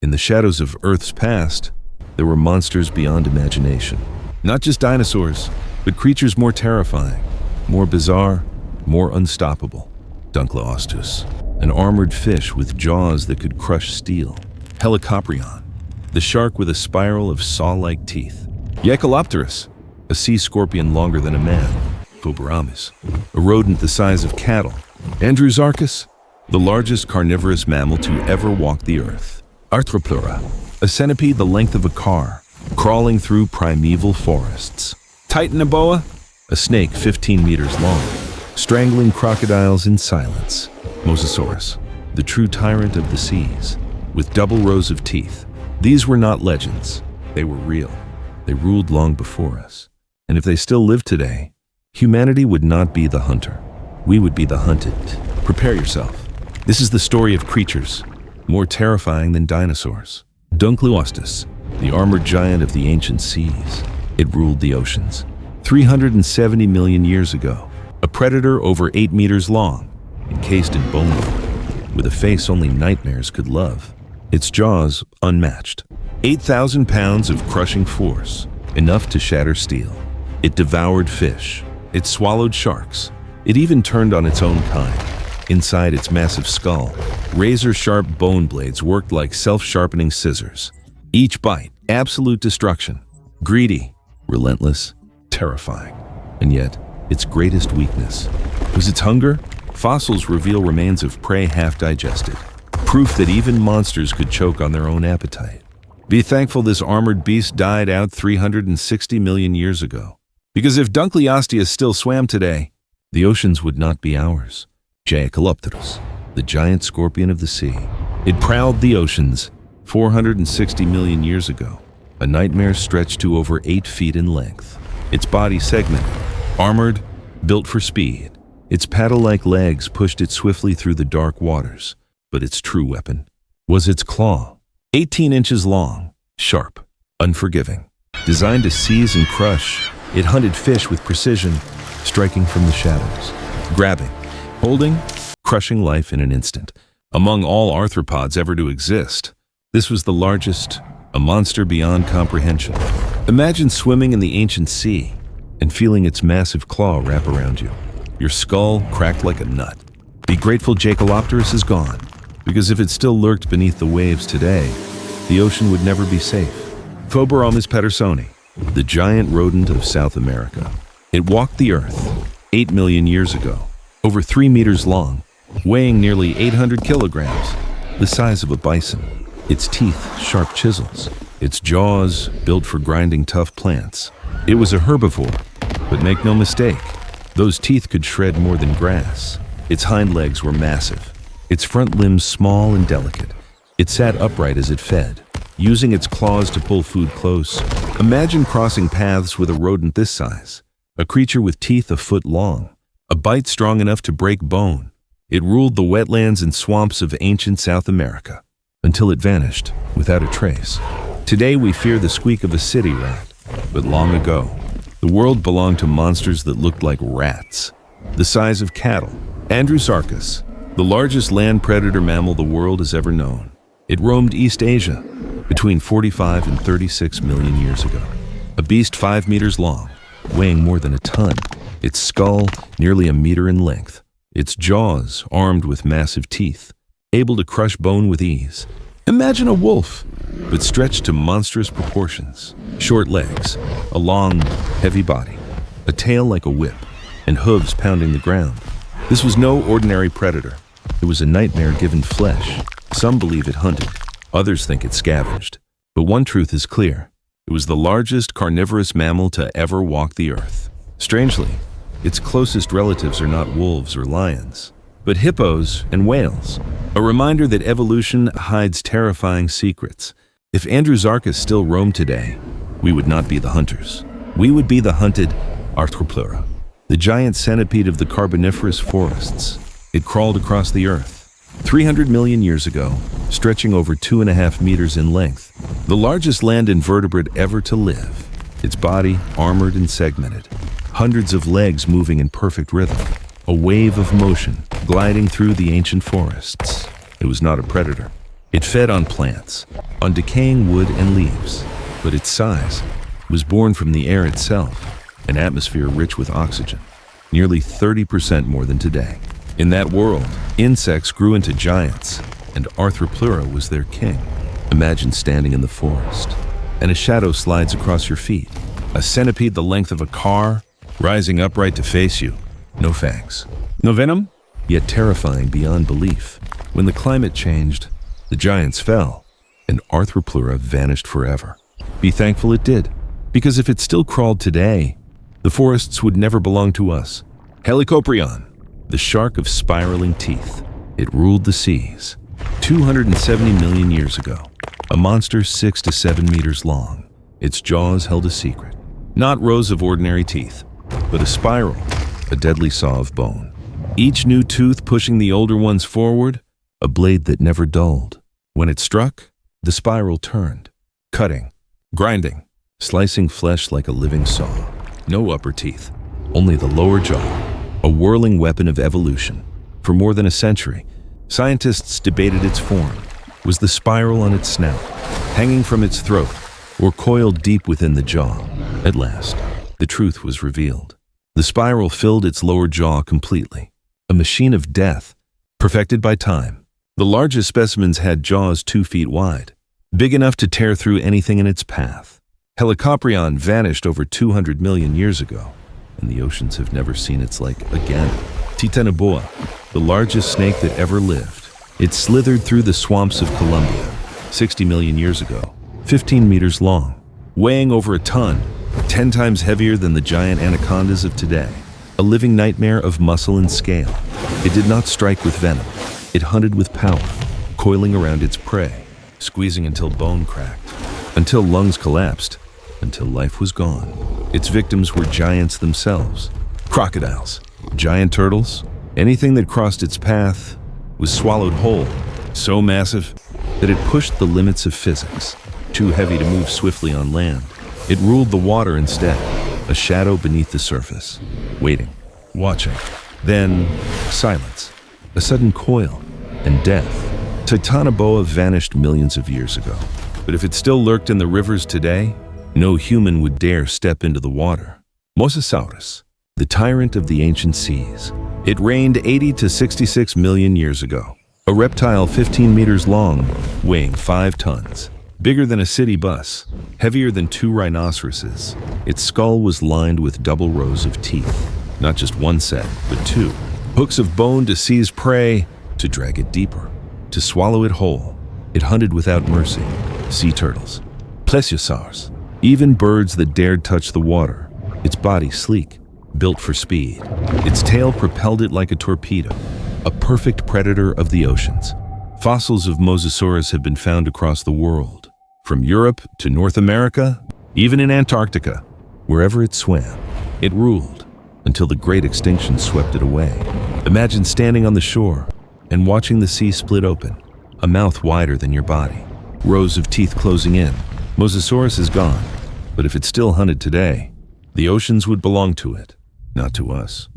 In the shadows of Earth's past, there were monsters beyond imagination. Not just dinosaurs, but creatures more terrifying, more bizarre, more unstoppable. Dunkleosteus, an armored fish with jaws that could crush steel. Helicoprion, the shark with a spiral of saw-like teeth. Helicoprion, a sea scorpion longer than a man. Phobaramis, a rodent the size of cattle. Andrewsarchus, the largest carnivorous mammal to ever walk the earth. Arthropleura, a centipede the length of a car, crawling through primeval forests. Titanoboa, a snake 15 meters long, strangling crocodiles in silence. Mosasaurus, the true tyrant of the seas, with double rows of teeth. These were not legends, they were real. They ruled long before us. And if they still lived today, humanity would not be the hunter. We would be the hunted. Prepare yourself. This is the story of creatures more terrifying than dinosaurs. Dunkleosteus, the armored giant of the ancient seas. It ruled the oceans. 370 million years ago, a predator over 8 meters long, encased in bone, with a face only nightmares could love. Its jaws unmatched. 8,000 pounds of crushing force, enough to shatter steel. It devoured fish. It swallowed sharks. It even turned on its own kind. Inside its massive skull, razor-sharp bone blades worked like self-sharpening scissors. Each bite, absolute destruction. Greedy, relentless, terrifying. And yet, its greatest weakness was its hunger. Fossils reveal remains of prey half-digested. Proof that even monsters could choke on their own appetite. Be thankful this armored beast died out 360 million years ago. Because if Dunkleosteus still swam today, the oceans would not be ours. Helicoprion, the giant scorpion of the sea. It prowled the oceans 460 million years ago. A nightmare stretched to over 8 feet in length. Its body segmented, armored, built for speed. Its paddle-like legs pushed it swiftly through the dark waters. But its true weapon was its claw. 18 inches long, sharp, unforgiving. Designed to seize and crush, it hunted fish with precision, striking from the shadows. Grabbing, holding, crushing life in an instant. Among all arthropods ever to exist, this was the largest, a monster beyond comprehension. Imagine swimming in the ancient sea and feeling its massive claw wrap around you. Your skull cracked like a nut. Be grateful Helicoprion is gone, because if it still lurked beneath the waves today, the ocean would never be safe. Phobaramis petersoni, the giant rodent of South America. It walked the earth 8 million years ago, over 3 meters long, weighing nearly 800 kilograms, the size of a bison. Its teeth, sharp chisels. Its jaws, built for grinding tough plants. It was a herbivore, but make no mistake, those teeth could shred more than grass. Its hind legs were massive. Its front limbs small and delicate. It sat upright as it fed, using its claws to pull food close. Imagine crossing paths with a rodent this size, a creature with teeth a foot long, a bite strong enough to break bone. It ruled the wetlands and swamps of ancient South America, until it vanished without a trace. Today we fear the squeak of a city rat, but long ago, the world belonged to monsters that looked like rats, the size of cattle. Andrewsarchus, the largest land predator mammal the world has ever known. It roamed East Asia between 45 and 36 million years ago. A beast 5 meters long, weighing more than a ton. Its skull nearly a meter in length. Its jaws armed with massive teeth, able to crush bone with ease. Imagine a wolf, but stretched to monstrous proportions. Short legs, a long, heavy body, a tail like a whip, and hooves pounding the ground. This was no ordinary predator. It was a nightmare given flesh. Some believe it hunted, others think it scavenged. But one truth is clear. It was the largest carnivorous mammal to ever walk the earth. Strangely, its closest relatives are not wolves or lions, but hippos and whales. A reminder that evolution hides terrifying secrets. If Andrewsarchus still roamed today, we would not be the hunters. We would be the hunted Arthropleura, the giant centipede of the Carboniferous forests. It crawled across the earth 300 million years ago, stretching over 2.5 meters in length, the largest land invertebrate ever to live. Its body armored and segmented, hundreds of legs moving in perfect rhythm, a wave of motion gliding through the ancient forests. It was not a predator. It fed on plants, on decaying wood and leaves, but its size was born from the air itself, an atmosphere rich with oxygen, nearly 30% more than today. In that world, insects grew into giants, and Arthropleura was their king. Imagine standing in the forest, and a shadow slides across your feet, a centipede the length of a car, rising upright to face you. No fangs, no venom, yet terrifying beyond belief. When the climate changed, the giants fell, and Arthropleura vanished forever. Be thankful it did, because if it still crawled today, the forests would never belong to us. Helicoprion, the shark of spiraling teeth. It ruled the seas. 270 million years ago, a monster 6 to 7 meters long. Its jaws held a secret. Not rows of ordinary teeth, but a spiral, a deadly saw of bone. Each new tooth pushing the older ones forward, a blade that never dulled. When it struck, the spiral turned, cutting, grinding, slicing flesh like a living saw. No upper teeth, only the lower jaw, a whirling weapon of evolution. For more than a century, scientists debated its form. Was the spiral on its snout, hanging from its throat, or coiled deep within the jaw? At last, the truth was revealed. The spiral filled its lower jaw completely, a machine of death, perfected by time. The largest specimens had jaws 2 feet wide, big enough to tear through anything in its path. Helicoprion vanished over 200 million years ago, and the oceans have never seen its like again. Titanoboa, the largest snake that ever lived. It slithered through the swamps of Colombia 60 million years ago, 15 meters long, weighing over a ton, 10 times heavier than the giant anacondas of today. A living nightmare of muscle and scale. It did not strike with venom. It hunted with power, coiling around its prey, squeezing until bone cracked, until lungs collapsed, until life was gone. Its victims were giants themselves. Crocodiles, giant turtles, anything that crossed its path was swallowed whole, so massive that it pushed the limits of physics, too heavy to move swiftly on land. It ruled the water instead, a shadow beneath the surface, waiting, watching. Then, silence, a sudden coil, and death. Titanoboa vanished millions of years ago. But if it still lurked in the rivers today, no human would dare step into the water. Mosasaurus, the tyrant of the ancient seas. It reigned 80 to 66 million years ago. A reptile 15 meters long, weighing 5 tons. Bigger than a city bus, heavier than 2 rhinoceroses. Its skull was lined with double rows of teeth. Not just one set, but 2. Hooks of bone to seize prey, to drag it deeper, to swallow it whole. It hunted without mercy. Sea turtles, plesiosaurs, even birds that dared touch the water. Its body sleek, built for speed. Its tail propelled it like a torpedo, a perfect predator of the oceans. Fossils of Mosasaurus have been found across the world, from Europe to North America, even in Antarctica. Wherever it swam, it ruled, until the great extinction swept it away. Imagine standing on the shore and watching the sea split open, a mouth wider than your body, rows of teeth closing in. Mosasaurus is gone, but if it still hunted today, the oceans would belong to it, not to us.